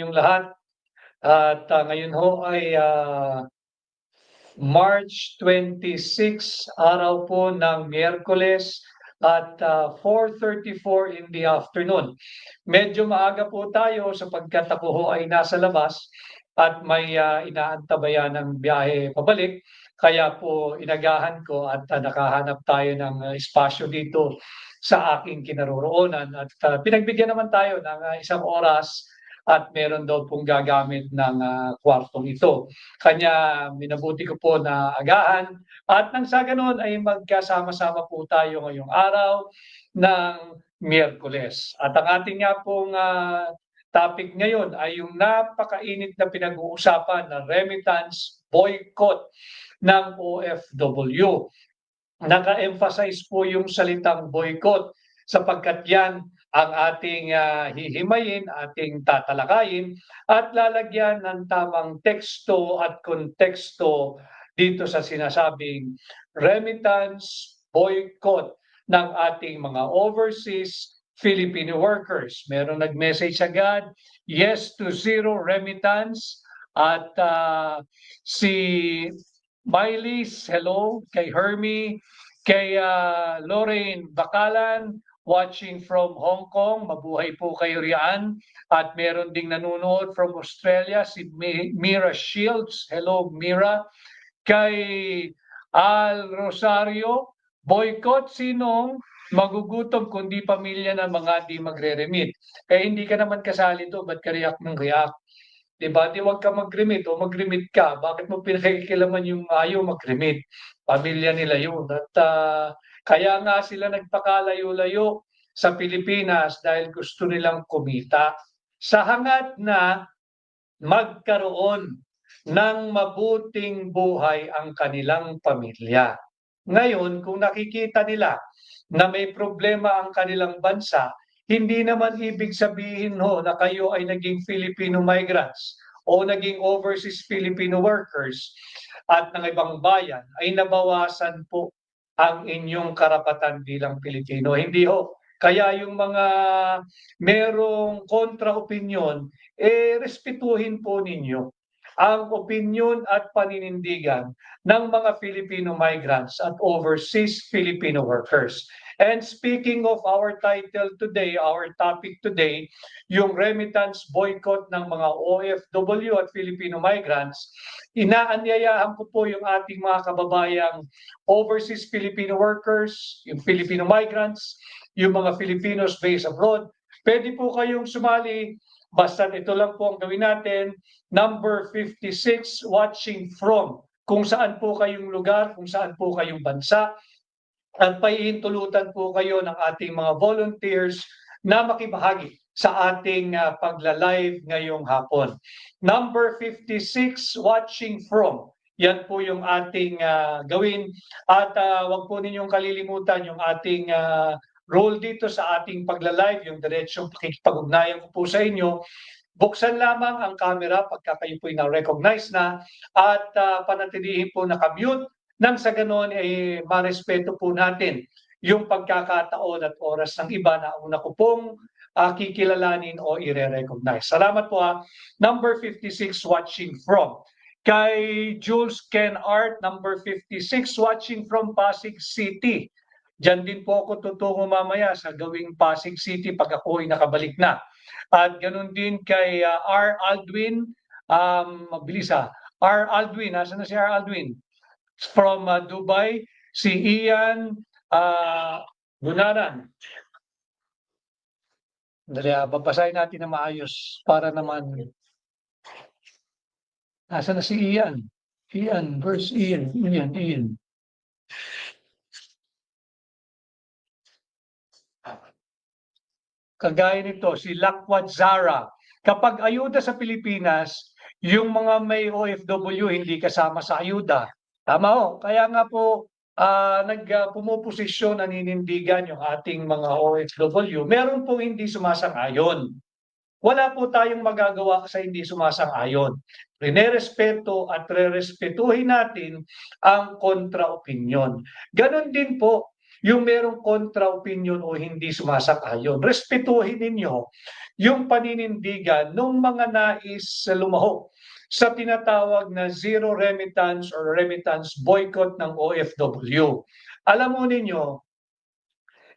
Yung lahat at ngayon ho ay March 26, araw po ng Miyerkules at 4:34 in the afternoon. Medyo maaga po tayo sapagkat ako ho ay nasa labas at may inaantabayan ng biyahe pabalik. Kaya po inagahan ko at nakahanap tayo ng espasyo dito sa aking kinaroroonan at pinagbigyan naman tayo ng isang oras at meron daw pong gagamit ng kwartong ito. Kanya minabuti ko po na agahan at nang sa ganoon ay magkasama-sama po tayo ngayong araw ng Miyerkules. At ang ating nga pong topic ngayon ay yung napakainit na pinag-uusapan na remittance boycott ng OFW. Naka-emphasize po yung salitang boycott sapagkat yan ang ating hihimayin, ating tatalakayin at lalagyan ng tamang teksto at konteksto dito sa sinasabing remittance boycott ng ating mga overseas Filipino workers. Meron nag-message agad, yes to zero remittance at si Mylis, hello, kay Hermie, kay Lorraine Bakalan, watching from Hong Kong, mabuhay po kayo riyan. At meron ding nanonood from Australia, si Mira Shields, hello Mira. Kay Al Rosario, boycott sinong magugutom kundi pamilya ng mga di magre-remit. Eh hindi ka naman kasali to, ba't ka react ng react? Diba? Di wag ka mag-remit o mag-remit ka. Bakit mo pinakikilaman yung ayaw mag-remit? Pamilya nila yun. At kaya nga sila nagpakalayo-layo sa Pilipinas dahil gusto nilang kumita. Sa hangad na magkaroon ng mabuting buhay ang kanilang pamilya. Ngayon, kung nakikita nila na may problema ang kanilang bansa, hindi naman ibig sabihin ho na kayo ay naging Filipino migrants o naging overseas Filipino workers at ng ibang bayan ay nabawasan po ang inyong karapatan bilang Pilipino. Hindi ho. Kaya yung mga merong kontra-opinyon, respetuhin po ninyo ang opinyon at paninindigan ng mga Filipino migrants at overseas Filipino workers. And speaking of our title today, our topic today, yung remittance boycott ng mga OFW at Filipino migrants, inaanyayahan ko po yung ating mga kababayang overseas Filipino workers, yung Filipino migrants, yung mga Filipinos based abroad. Pwede po kayong sumali, basta ito lang po ang gawin natin, number 56, watching from, kung saan po kayong lugar, kung saan po kayong bansa, at paihintulutan po kayo ng ating mga volunteers na makibahagi sa ating pagla-live ngayong hapon. Number 56, watching from. Yan po yung ating gawin. At wag po ninyong kalilimutan yung ating role dito sa ating pagla-live, yung diretsong pakikipag-ugnayan ko po sa inyo. Buksan lamang ang camera pagka kayo po na-recognize na at panatilihin po nakamute nang sa ganon ay marespeto po natin yung pagkakataon at oras ng iba na una ko pong kikilalanin o i-recognize. Salamat po ha. Number 56, watching from. Kay Jules Ken Art, number 56, watching from Pasig City. Diyan din po ako tutungo mamaya sa gawing Pasig City pag ako ay nakabalik na. At ganun din kay R. Aldwin, mabilis R. Aldwin, nasaan na si R. Aldwin? From Dubai, si Ian Gunaran. Dali, babasahin natin na maayos para naman. Nasaan na si Ian? Ian, verse Ian. Ian. Kagaya nito, si Lakwat Zara. Kapag ayuda sa Pilipinas, yung mga may OFW hindi kasama sa ayuda. Tama ho. Kaya nga po, pumuposisyon, naninindigan yung ating mga OFW. Meron po hindi sumasang-ayon. Wala po tayong magagawa sa hindi sumasang-ayon. Rinerespeto at rerespetuhin natin ang kontra-opinyon. Ganon din po yung merong kontra-opinion o hindi sumasang-ayon. Respetuhin ninyo yung paninindigan ng mga nais lumaho sa tinatawag na zero remittance or remittance boycott ng OFW. Alam mo ninyo,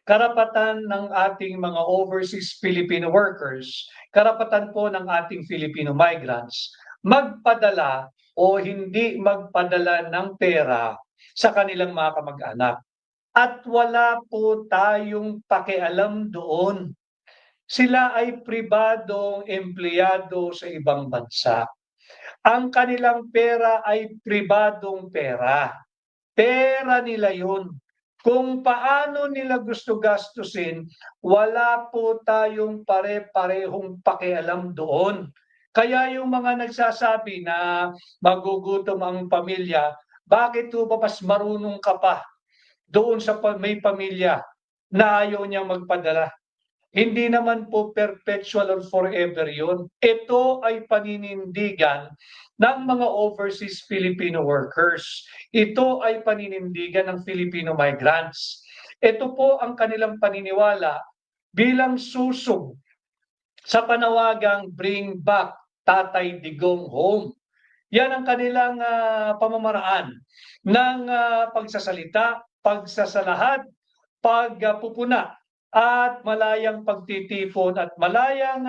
karapatan ng ating mga overseas Filipino workers, karapatan po ng ating Filipino migrants, magpadala o hindi magpadala ng pera sa kanilang mga kamag-anak. At wala po tayong pakialam doon. Sila ay pribadong empleyado sa ibang bansa. Ang kanilang pera ay pribadong pera. Pera nila yun. Kung paano nila gusto gastusin, wala po tayong pare-parehong pakialam doon. Kaya yung mga nagsasabi na magugutom ang pamilya, bakit po ba mas marunong ka pa doon sa may pamilya na ayaw niyang magpadala? Hindi naman po perpetual or forever yun. Ito ay paninindigan ng mga overseas Filipino workers. Ito ay paninindigan ng Filipino migrants. Ito po ang kanilang paniniwala bilang susog sa panawagang Bring Back Tatay Digong Home. Yan ang kanilang pamamaraan ng pagsasalita, pagsasalahad, pagpupuna at malayang pagtitipon at malayang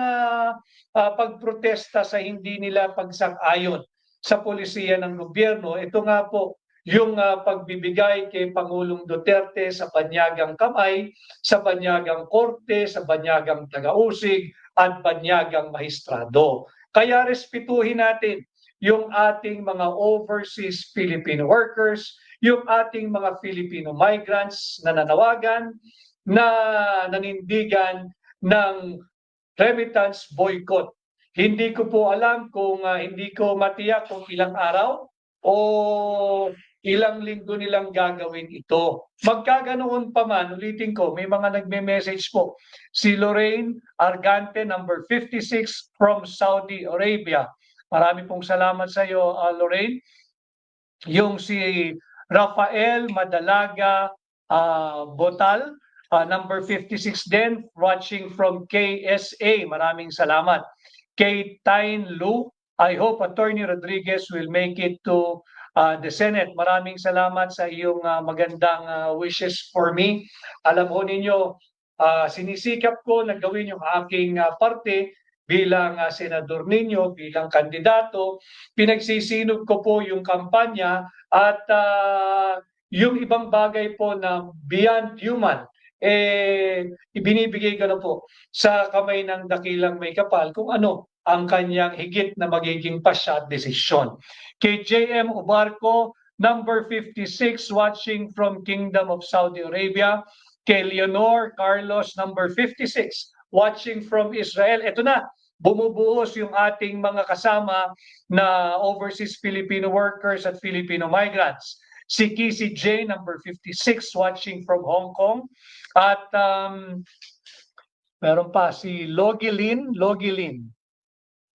pagprotesta sa hindi nila pagsang-ayon sa polisiya ng gobyerno. Ito nga po yung pagbibigay kay Pangulong Duterte sa banyagang kamay, sa banyagang korte, sa banyagang tagausig at banyagang mahistrado. Kaya respetuhin natin yung ating mga overseas Filipino workers, yung ating mga Filipino migrants na nanawagan, na nanindigan ng remittance boycott. Hindi ko po alam kung hindi ko matiyak kung ilang araw o ilang linggo nilang gagawin ito. Magkaganoon pa man, ulitin ko, may mga nagme-message po. Si Lorraine Argante, number 56 from Saudi Arabia. Marami pong salamat sa iyo, Lorraine. Yung si Rafael Madalaga Botal, number 56 din, watching from KSA. Maraming salamat. Kay Tain Lu, I hope Attorney Rodriguez will make it to the Senate. Maraming salamat sa iyong magandang wishes for me. Alam ho ninyo, sinisikap ko na gawin yung aking parte bilang senador ninyo, bilang kandidato. Pinagsisinop ko po yung kampanya at yung ibang bagay po na beyond human, ibinibigay ko na po sa kamay ng dakilang may kapal kung ano ang kanyang higit na magiging pasya at desisyon. Kay JM Ubarco, number 56, watching from Kingdom of Saudi Arabia. Kay Leonor Carlos, number 56, watching from Israel. Ito na, bumubuhos yung ating mga kasama na overseas Filipino workers at Filipino migrants. Si Kisi J, number 56, watching from Hong Kong. At meron pa si Logilin.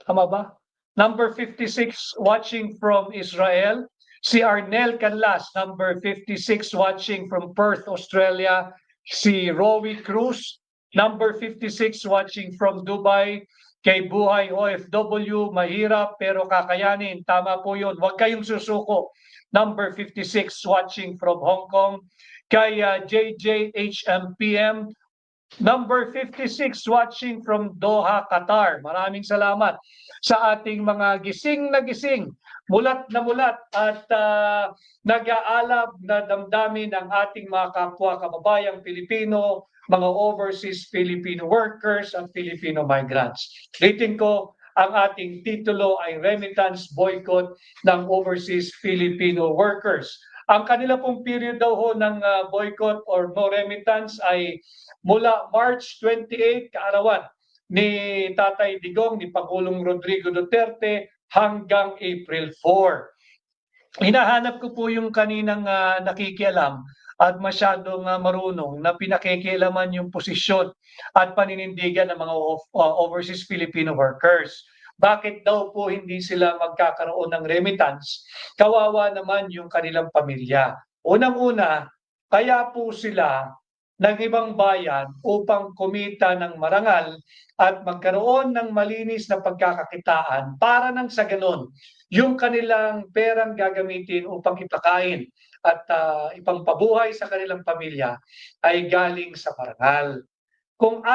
Tama ba? Number 56, watching from Israel. Si Arnel Canlas, number 56, watching from Perth, Australia. Si Rowie Cruz, number 56, watching from Dubai. Kay Buhay OFW, mahirap pero kakayanin. Tama po yun. Huwag kayong susuko. Number 56, watching from Hong Kong. Kay JJHMPM, number 56, watching from Doha, Qatar. Maraming salamat sa ating mga gising na gising, mulat na mulat at nag-aalab na damdamin ng ating mga kapwa kababayang Pilipino, mga overseas Filipino workers at Filipino migrants. Rating ko, ang ating titulo ay Remittance Boycott ng Overseas Filipino Workers. Ang kanila pong period daw ho ng boycott or no remittance ay mula March 28, kaarawan ni Tatay Digong, ni Pangulong Rodrigo Duterte, hanggang April 4. Hinahanap ko po yung kaninang nakikialam at masyadong marunong na pinakikialaman yung posisyon at paninindigan ng mga overseas Filipino workers. Bakit daw po hindi sila magkakaroon ng remittance? Kawawa naman yung kanilang pamilya. Unang-una, Kaya po sila ng ibang bayan upang kumita ng marangal at magkaroon ng malinis na pagkakakitaan para nang sa ganon, yung kanilang perang gagamitin upang ipakain at ipampabuhay sa kanilang pamilya ay galing sa marangal. Kung